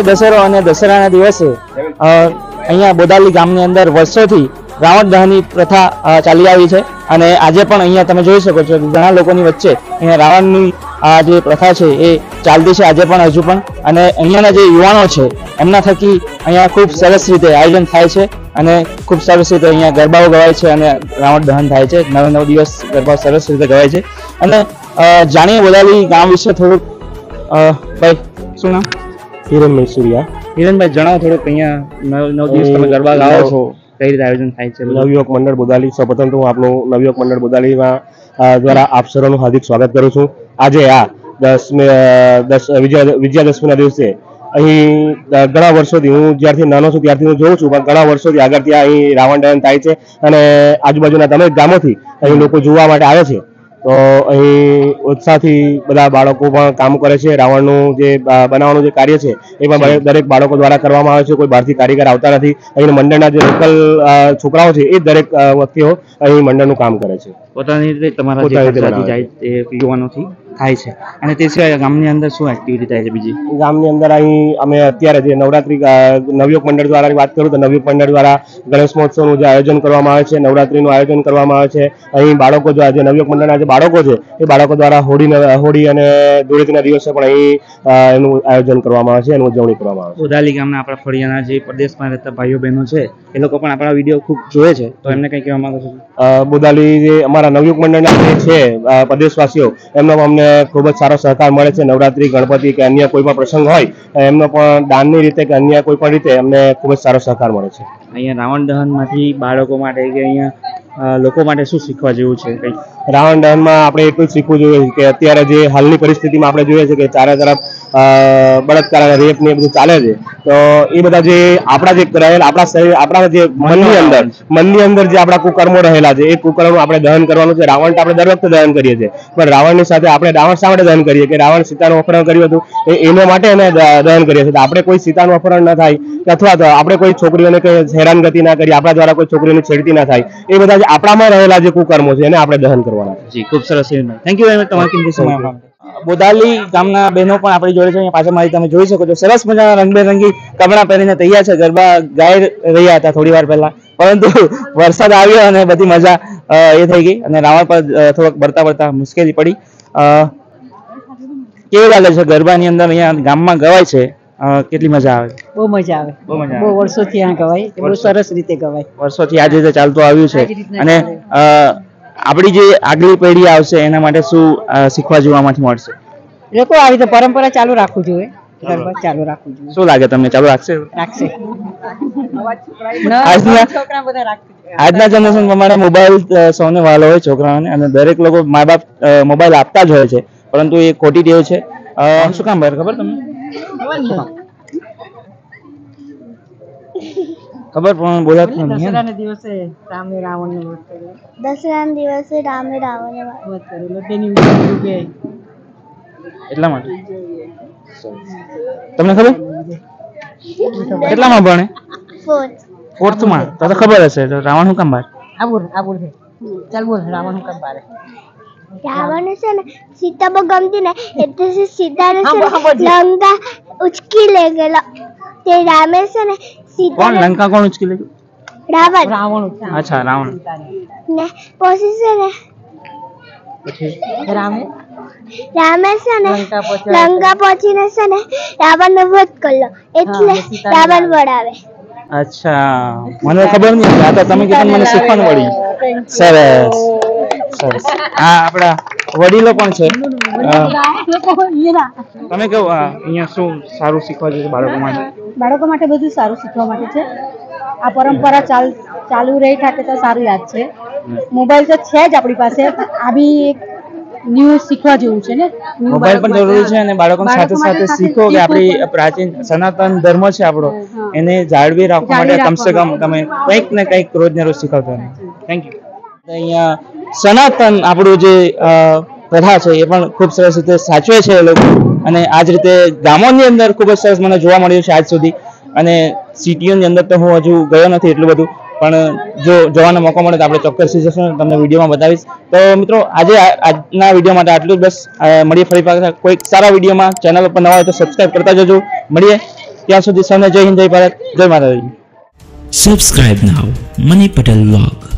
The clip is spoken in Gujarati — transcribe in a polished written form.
દશેરો અને દશેરાના દિવસે અહીંયા બોદાલી ગામની અંદર વર્ષોથી રાવણ દહનની પ્રથા ચાલી આવી છે અને આજે પણ અહીંયા તમે જોઈ શકો છો ઘણા લોકોની વચ્ચે અહીંયા રાવણની આ જે પ્રથા છે એ ચાલતી છે આજે પણ હજુ પણ અને અહીંયાના જે યુવાનો છે એમના થકી અહીંયા ખૂબ સરસ રીતે આયોજન થાય છે અને ખૂબ સરસ રીતે અહીંયા ગરબાઓ ગવાય છે અને રાવણ દહન થાય છે 9 દિવસ ગરબા સરસ રીતે ગવાય છે અને જાણીએ બોદાલી ગામ વિશે થોડુંક ભાઈ શું નામ? હિરણભાઈ સુરિયા. હિરણભાઈ જણાવો થોડુંક અહીંયા 9 દિવસ તમે ગરબા ગાવો છો કઈ રીતે આયોજન થાય છે? નવયુવક મંડળ બોદાલી સૌપ્રથમ તો હું આપનું નવયુવક મંડળ બોદાલીમાં દ્વારા આપ સર્વનું હાર્દિક સ્વાગત કરું છું. આજે આ વિજયાદશમીના દિવસે અહીં ઘણા વર્ષોથી હું જ્યારથી નાનો છું ત્યારથી હું જોઉં છું પણ ઘણા વર્ષોથી આગળ ત્યાં અહીં રાવણ દહન થાય છે અને આજુબાજુના તમામ ગામોથી અહીં લોકો જોવા માટે આવે છે. તો અહીં ઉત્સાહથી બધા બાળકો પણ કામ કરે છે. રાવણનું જે બનાવવાનું જે કાર્ય છે એ પણ દરેક બાળકો દ્વારા કરવામાં આવે છે. કોઈ બહારથી કારીગર આવતા નથી. અહીં મંડળના જે લોકલ છોકરાઓ છે એ દરેક વ્યક્તિઓ અહીં મંડળનું કામ કરે છે. પોતાની રીતે તમારા યુવાનોથી થાય છે. અને તે સિવાય ગામની અંદર શું એક્ટિવિટી થાય છે બીજી? ગામની અંદર અહીં અમે અત્યારે જે નવરાત્રી નવયુવક મંડળ દ્વારા વાત કરું તો નવયુવક મંડળ દ્વારા ગણેશ મહોત્સવનું જે આયોજન કરવામાં આવે છે, નવરાત્રીનું આયોજન કરવામાં આવે છે. અહીં બાળકો જે નવયુવક મંડળના જે બાળકો છે એ બાળકો દ્વારા હોળી અને ધૂળેટીના દિવસે પણ અહીં એનું આયોજન કરવામાં આવે છે, એનું ઉજવણી કરવામાં આવે છે. બોદાલી ગામના આપણા ફળિયાના જે પ્રદેશમાં રહેતા ભાઈઓ બહેનો છે એ લોકો પણ આપણા વિડીયો ખૂબ જોવે છે તો એમને કંઈ કહેવા માંગો છો? બોદાલી જે અમારા નવયુવક મંડળના જે છે પ્રદેશવાસીઓ એમનો અમને ખૂબ જ સારો સહકાર મળે છે. નવરાત્રી, ગણપતિ કે અન્ય કોઈ પણ પ્રસંગ હોય એમનો પણ દાનની રીતે કે અન્ય કોઈ પણ રીતે અમને ખૂબ જ સારો સહકાર મળે છે. અહીંયા રાવણ દહનમાંથી બાળકો માટે કે અહીંયા લોકો માટે શું શીખવા જેવું છે? કંઈ રાવણ દહનમાં આપણે એટલું જ શીખવું જોઈએ કે અત્યારે જે હાલની પરિસ્થિતિમાં આપણે જોઈએ છે કે ચારે તરફ બળાત્કાર અને રેપ ને બધું ચાલે છે તો એ બધા જે આપણા જે રહેલા આપણા શરીર આપણા જે મનની અંદર જે આપણા કુકર્મો રહેલા છે એ કુકર્મો આપણે દહન કરવાનું છે. રાવણ આપણે દર વખતે દહન કરીએ છીએ પણ રાવણની સાથે આપણે રાવણ શા માટે દહન કરીએ કે રાવણ સીતાનું અપહરણ કર્યું હતું એના માટે એને દહન કરીએ છીએ. આપણે કોઈ સીતાનું અપહરણ ન થાય અથવા તો આપણે કોઈ છોકરીઓને હેરાનગતિ ના કરીએ, આપણા દ્વારા કોઈ છોકરીઓની છેડતી ના થાય એ બધા જે આપણામાં રહેલા જે કુકર્મો છે એને આપણે દહન કરવાના છે. જી ખૂબ સરસ. થેન્ક યુ વેરી મચ તમારા કિંમતી સમય આપવા માટે. બોદાલી ગામના બહેનો પણ આપણી જોડે છે. અહીંયા પાછળ મારી તમે જોઈ શકો છો સરસ મજાના રંગબેરંગી કપડાં પહેરીને તૈયાર છે. ગરબા ગાઈ રહ્યા હતા થોડી વાર પહેલા પરંતુ વરસાદ આવ્યો અને બધી મજા એ થઈ ગઈ અને રાવણ પર થોડોક બળતા મુશ્કેલી પડી. કેવું લાગે છે ગરબાની અંદર અહીંયા ગામમાં ગવાય છે? કેટલી મજા આવે? બહુ મજા આવે. બહુ વર્ષોથી આ ગવાય, બહુ સરસ રીતે ગવાય. વર્ષોથી આ રીતે ચાલતું આવ્યું છે અને આપણી જે આગલી પેઢી આવશે એના માટે શું શીખવા જોવામાંથી મળશે? લોકો આવી રીતે પરંપરા ચાલુ રાખવું જોઈએ. ગરબા ચાલુ રાખવું જોઈએ. શું લાગે તમને ચાલુ રાખશે? આજના જનરેશન પ્રમાણે મોબાઈલ સૌને વાલો હોય છોકરાઓને અને દરેક લોકો મા બાપ મોબાઈલ આપતા જ હોય છે પરંતુ એ ખોટી ટેવ છે. શું કામ ખબર તમને? ખબર પણ બોલાતું નથી એમ? દસરાના દિવસે રામે રાવણને વધ કર્યો. દસરાના દિવસે રામે રાવણને વધ કર્યો. એટલે તેની ઉજવણી એટલા માટે તમને ખબર કેટલામાં ભણે? ફોર્થમાં. તો ખબર હશે તો રાવણ હું કામ બાર? આ બોલ છે. ચાલ બોલ રાવણ હું કામ બારે? રાવણ છે ને સીતા બહુ ગમતી ને એટલે સીતાને છે હા, ને લંકા ઉચકી લઈ ગયેલો. તે રામે છે ને કોણ સીતાને લંકા કોણ ઉચકી લીધું? રાવણ રાવણ અચ્છા રાવણ. ને પછી છે ને પછી રામે રામે છે ને લંકા પહોંચ્યા. લંકા પહોંચીને છે ને રાવણનો વધ કર્યો એટલે હા, સીતાને રાવણ વડાવે. અચ્છા મને ખબર નહીં. આ તો તમે કીધું મને શીખવાનું વળી. સરસ સરસ. હા આપણા વડીલો પણ છે. તમે કેવું અહીંયા શું સારું શીખવા જોઈએ બાળકો માટે? બાળકો માટે બધું સારું શીખવા માટે છે. આ પરંપરા ચાલુ રહી থাকে તો સારું યાદ છે. મોબાઈલ તો છે જ આપણી પાસે. આ બી એક ન્યૂઝ શીખવા જેવું છે ને. મોબાઈલ પણ જરૂરી છે અને બાળકોની સાથે સાથે શીખો કે આપણી પ્રાચીન સનાતન ધર્મ છે આપણો એને જાળવી રાખવા માટે કમસે કમ તમે કંઈક ને કંઈક રોજ ને રોજ શીખવતો રહો. Thank you. અહીંયા સનાતન આપણું જે પ્રથા છે એ પણ ખૂબ સરસ રીતે સાચવે છે એ લોકો અને આ જ રીતે ગામોની અંદર ખૂબ જ સરસ મને જોવા મળ્યું છે આજ સુધી. અને સિટીઓની અંદર તો હું હજુ ગયો નથી એટલું બધું, પણ જો જોવાનો મોકો મળે તો આપણે ચોક્કસ જઈશું, તમને વિડીયોમાં બતાવીશ. તો મિત્રો આજના વિડીયો માટે આટલું જ. બસ મળીએ ફરી પાછા કોઈક સારા વિડીયોમાં. ચેનલ ઉપર નવા હોય તો સબસ્ક્રાઇબ કરતા જજો. મળીએ ત્યાં સુધી સૌને જય હિન્દ, જય ભારત, જય માતાજી. Subscribe now, Money Patel Vlog.